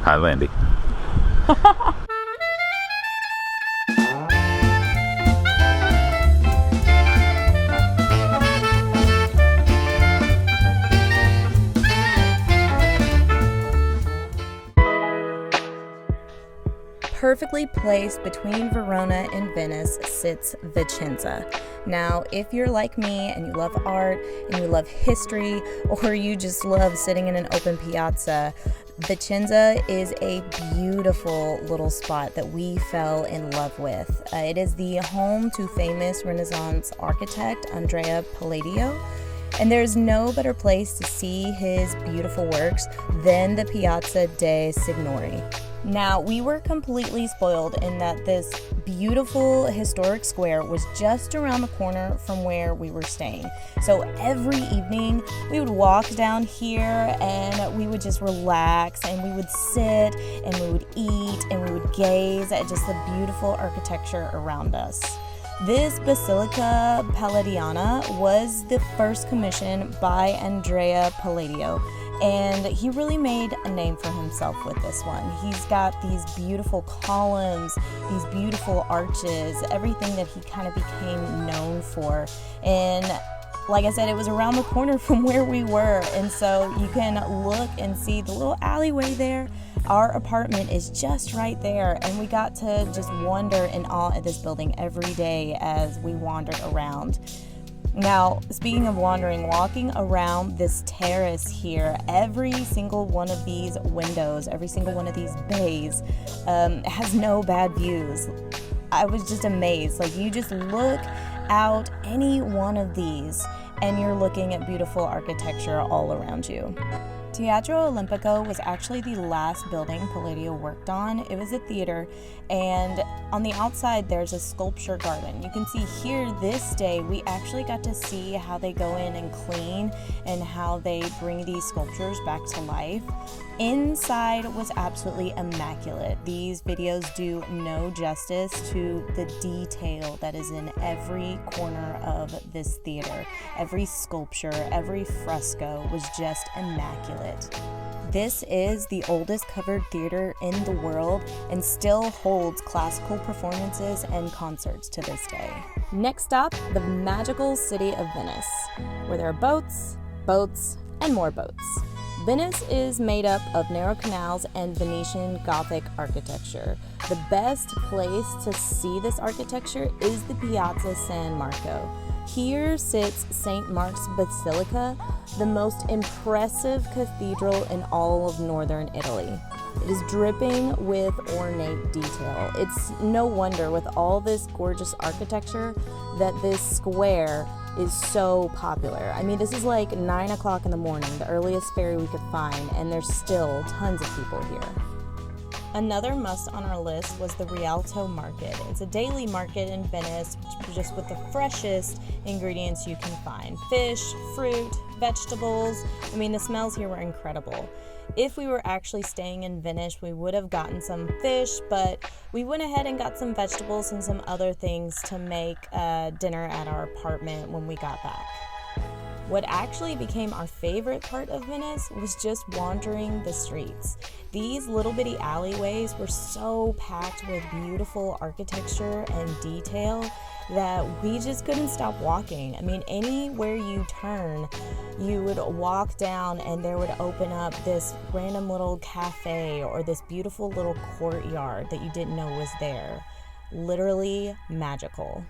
Hi, Landy. Perfectly placed between Verona and Venice sits Vicenza. Now, if you're like me and you love art and you love history, or you just love sitting in an open piazza, Vicenza is a beautiful little spot that we fell in love with. It is the home to famous Renaissance architect Andrea Palladio. And there's no better place to see his beautiful works than the Piazza dei Signori. Now, we were completely spoiled in that this beautiful historic square was just around the corner from where we were staying. So every evening we would walk down here and we would just relax and we would sit and we would eat and we would gaze at just the beautiful architecture around us. This Basilica Palladiana was the first commission by Andrea Palladio, and he really made a name for himself with this one. He's got these beautiful columns, these beautiful arches, everything that he kind of became known for. And like I said, it was around the corner from where we were, and so you can look and see the little alleyway there. Our apartment is just right there, and we got to just wonder in awe at this building every day as we wandered around. Now, speaking of wandering, walking around this terrace here, every single one of these windows, every single one of these bays has no bad views. I was just amazed. Like, you just look out any one of these and you're looking at beautiful architecture all around you. Teatro Olimpico was actually the last building Palladio worked on. It was a theater, and on the outside there's a sculpture garden. You can see here this day we actually got to see how they go in and clean and how they bring these sculptures back to life. Inside was absolutely immaculate. These videos do no justice to the detail that is in every corner of this theater. Every sculpture, every fresco was just immaculate. This is the oldest covered theater in the world and still holds classical performances and concerts to this day. Next stop, the magical city of Venice, where there are boats, and more boats. Venice is made up of narrow canals and Venetian Gothic architecture. The best place to see this architecture is the Piazza San Marco. Here sits St. Mark's Basilica, the most impressive cathedral in all of northern Italy. It is dripping with ornate detail. It's no wonder, with all this gorgeous architecture, that this square is so popular. I mean, this is like 9 o'clock in the morning, the earliest ferry we could find, and there's still tons of people here. Another must on our list was the Rialto Market. It's a daily market in Venice, just with the freshest ingredients you can find. Fish, fruit, vegetables. I mean, the smells here were incredible. If we were actually staying in Venice, we would have gotten some fish, but we went ahead and got some vegetables and some other things to make dinner at our apartment when we got back. What actually became our favorite part of Venice was just wandering the streets. These little bitty alleyways were so packed with beautiful architecture and detail that we just couldn't stop walking. I mean, anywhere you turn, you would walk down and there would open up this random little cafe or this beautiful little courtyard that you didn't know was there. Literally magical.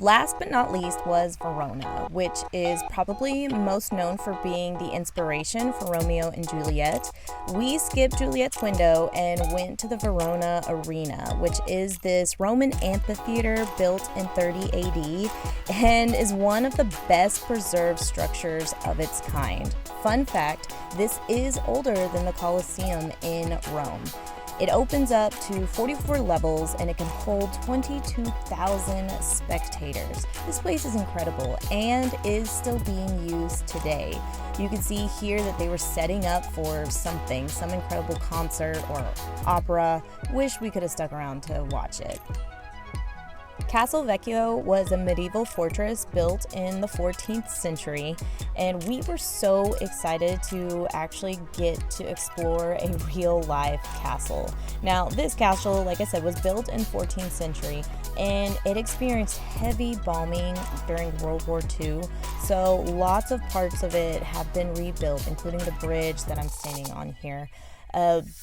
Last but not least was Verona, which is probably most known for being the inspiration for Romeo and Juliet. We skipped Juliet's window and went to the Verona Arena, which is this Roman amphitheater built in 30 AD and is one of the best preserved structures of its kind. Fun fact, this is older than the Colosseum in Rome. It opens up to 44 levels and it can hold 22,000 spectators. This place is incredible and is still being used today. You can see here that they were setting up for something, some incredible concert or opera. Wish we could have stuck around to watch it. Castle Vecchio was a medieval fortress built in the 14th century, and we were so excited to actually get to explore a real-life castle. Now, this castle, like I said, was built in 14th century, and it experienced heavy bombing during World War II, so lots of parts of it have been rebuilt, including the bridge that I'm standing on here.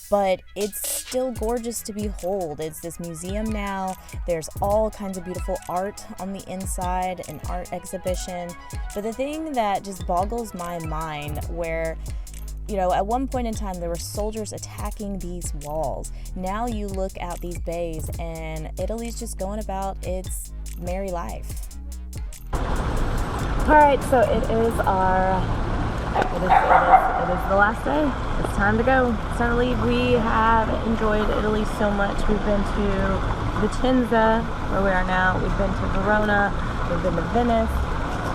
But it's still gorgeous to behold. It's this museum now. There's all kinds of beautiful art on the inside, an art exhibition. But the thing that just boggles my mind, where, you know, at one point in time there were soldiers attacking these walls. Now you look out these bays and Italy's just going about its merry life. Alright, so it is the last day. It's time to go. It's time to leave. We have enjoyed Italy so much. We've been to Vicenza, where we are now. We've been to Verona. We've been to Venice.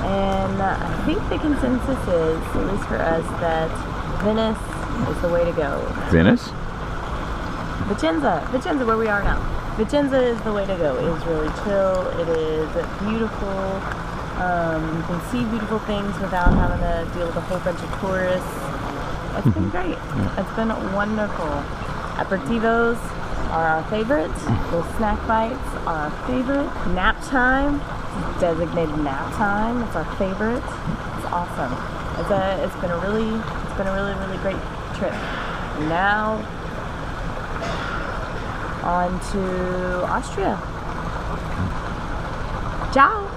And I think the consensus is, at least for us, that Venice is the way to go. Venice? Vicenza, where we are now. Vicenza is the way to go. It is really chill. It is beautiful. You can see beautiful things without having to deal with a whole bunch of tourists. It's been great. It's been wonderful. Aperitivos are our favorite. Little snack bites are our favorite. Nap time, designated nap time, it's our favorite. It's awesome. It's been a really great trip. Now on to Austria. Ciao.